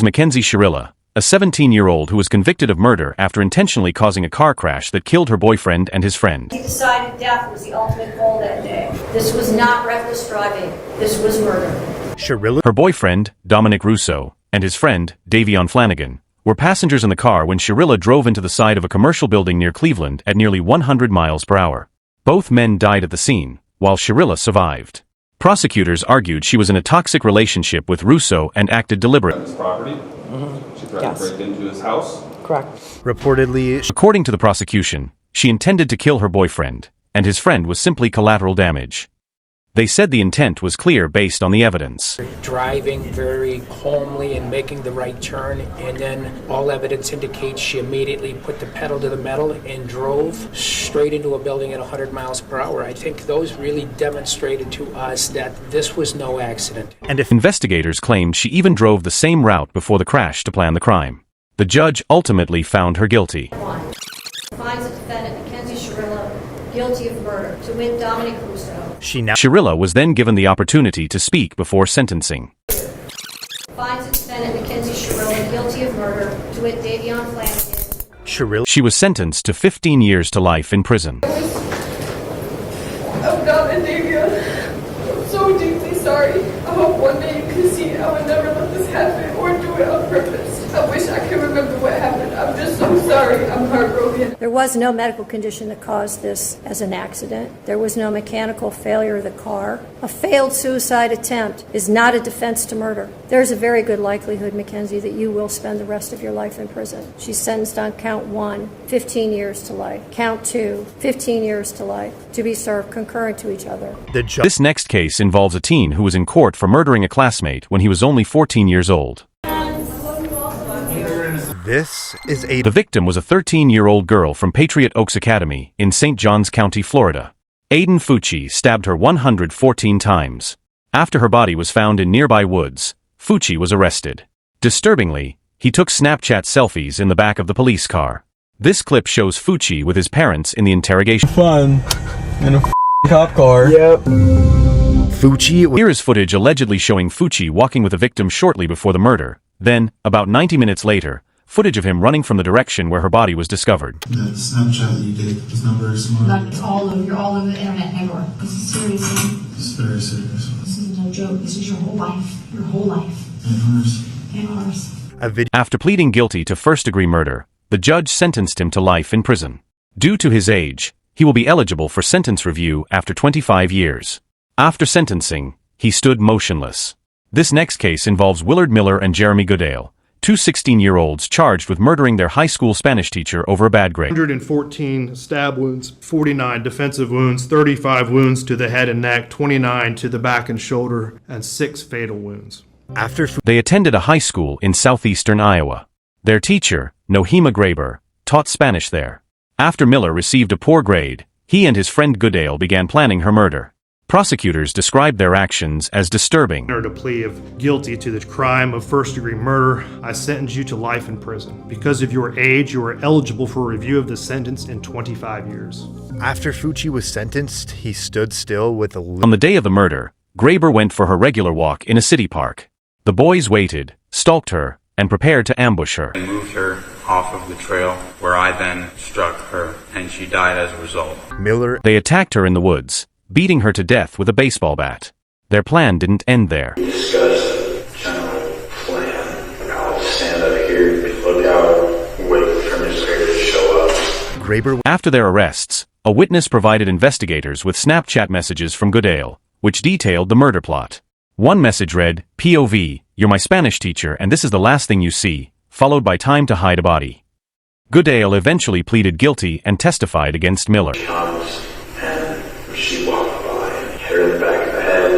Mackenzie Shirilla, a 17-year-old who was convicted of murder after intentionally causing a car crash that killed her boyfriend and his friend. He decided death was the ultimate goal that day. This was not reckless driving. This was murder. Shirilla, her boyfriend, Dominic Russo, and his friend, Davion Flanagan, were passengers in the car when Shirilla drove into the side of a commercial building near Cleveland at nearly 100 miles per hour. Both men died at the scene, while Shirilla survived. Prosecutors argued she was in a toxic relationship with Russo and acted deliberately. His property. She tried to break into his house. Correct. reportedly, According to the prosecution, she intended to kill her boyfriend, and his friend was simply collateral damage. They said the intent was clear based on the evidence. Driving very calmly and making the right turn, and then all evidence indicates she immediately put the pedal to the metal and drove straight into a building at 100 miles per hour. I think those really demonstrated to us that this was no accident. And if investigators claimed she even drove the same route before the crash to plan the crime. The judge ultimately found her guilty. Finds the defendant, Mackenzie Shirilla, guilty of murder, to wit Dominic Russo. Shirilla was then given the opportunity to speak before sentencing. Finds the defendant, Mackenzie Shirilla, guilty of murder, to wit Davion Flanagan. She was sentenced to 15 years to life in prison. I'm not a Davion. I'm so deeply sorry. I hope one day you can see I would never let this happen or do it on purpose. I wish I could remember what happened. I'm just so sorry. I'm heartbroken. There was no medical condition that caused this as an accident. There was no mechanical failure of the car. A failed suicide attempt is not a defense to murder. There's a very good likelihood, Mackenzie, that you will spend the rest of your life in prison. She's sentenced on count 1, 15 years to life. Count 2, 15 years to life, to be served concurrent to each other. This next case involves a teen who was in court for murdering a classmate when he was only 14 years old. The victim was a 13-year-old girl from Patriot Oaks Academy in St. Johns County, Florida. Aiden Fucci stabbed her 114 times. After her body was found in nearby woods, Fucci was arrested. Disturbingly, he took Snapchat selfies in the back of the police car. This clip shows Fucci with his parents in the interrogation. Fun. In a cop car. Yep. Fucci. Here is footage allegedly showing Fucci walking with the victim shortly before the murder. Then, about 90 minutes later, footage of him running from the direction where her body was discovered. That Snapchat that you did was not very smart. Like, you're all over the internet everywhere. This is serious. It's very serious. This isn't no joke. This is your whole life. Your whole life. And ours. And ours. After pleading guilty to first-degree murder, the judge sentenced him to life in prison. Due to his age, he will be eligible for sentence review after 25 years. After sentencing, he stood motionless. This next case involves Willard Miller and Jeremy Goodale, two 16-year-olds charged with murdering their high school Spanish teacher over a bad grade. 114 stab wounds, 49 defensive wounds, 35 wounds to the head and neck, 29 to the back and shoulder, and 6 fatal wounds. They attended a high school in southeastern Iowa. Their teacher, Nohema Graber, taught Spanish there. After Miller received a poor grade, he and his friend Goodale began planning her murder. Prosecutors described their actions as disturbing. In order to plea of guilty to the crime of first-degree murder, I sentence you to life in prison. Because of your age, you are eligible for review of the sentence in 25 years. After Fucci was sentenced, he stood still with a... On the day of the murder, Graber went for her regular walk in a city park. The boys waited, stalked her, and prepared to ambush her. I moved her off of the trail, where I then struck her, and she died as a result. They attacked her in the woods, beating her to death with a baseball bat. Their plan didn't end there. We discussed general plan. I'll stand up here, look out, wait for Ms. Graber to show up. After their arrests, a witness provided investigators with Snapchat messages from Goodale, which detailed the murder plot. One message read, POV, you're my Spanish teacher and this is the last thing you see, followed by time to hide a body. Goodale eventually pleaded guilty and testified against Miller. She walked by and hit her in the back of the head,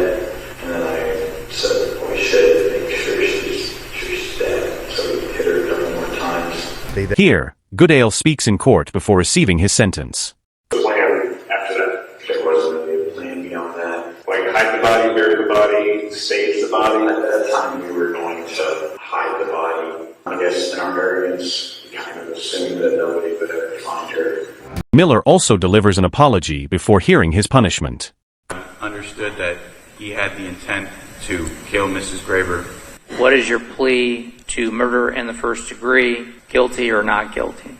and then I said, "Holy shit, make sure she's dead." So we hit her a couple more times. Here, Goodale speaks in court before receiving his sentence. The plan after that, there wasn't really a plan beyond that. Like hide the body, bury the body, save the body. At that time, we were going to hide the body. I guess in our arrogance, we kind of assumed that nobody would ever find her. Miller also delivers an apology before hearing his punishment. Understood that he had the intent to kill Mrs. Graber. What is your plea to murder in the first degree, guilty or not guilty.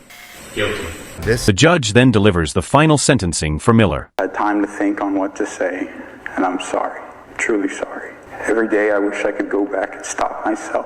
Guilty. The judge then delivers the final sentencing for Miller. I had time to think on what to say, and I'm sorry. Truly sorry. Every day I wish I could go back and stop myself.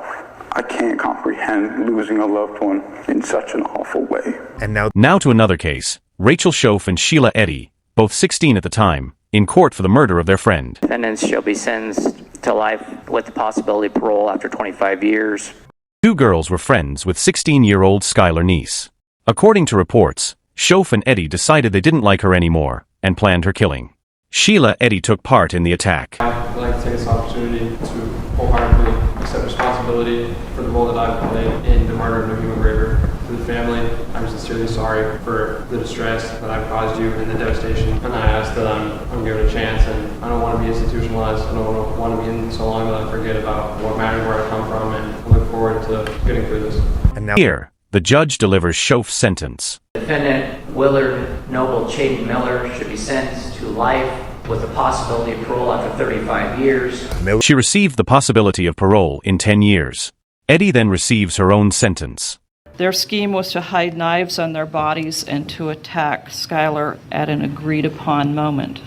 I can't comprehend losing a loved one in such an awful way. And now to another case. Rachel Schoaf and Sheila Eddy, both 16 at the time, in court for the murder of their friend. Defendants shall be sentenced to life with the possibility of parole after 25 years. Two girls were friends with 16-year-old Skylar Neese. According to reports, Schoaf and Eddy decided they didn't like her anymore and planned her killing. Sheila Eddy took part in the attack. I'd like to take this opportunity to wholeheartedly accept responsibility for the role that I've played in the murder of New Graver. To the family, I'm sincerely sorry for the distress that I've caused you and the devastation. And I ask that I'm given a chance, and I don't want to be institutionalized. I don't want to be in so long that I forget about what matters, where I come from, and I look forward to getting through this. And now here, the judge delivers Schoaf's sentence. Defendant Willard Noble Chayton Miller should be sentenced to life with the possibility of parole after 35 years. She received the possibility of parole in 10 years. Eddy then receives her own sentence. Their scheme was to hide knives on their bodies and to attack Skylar at an agreed-upon moment.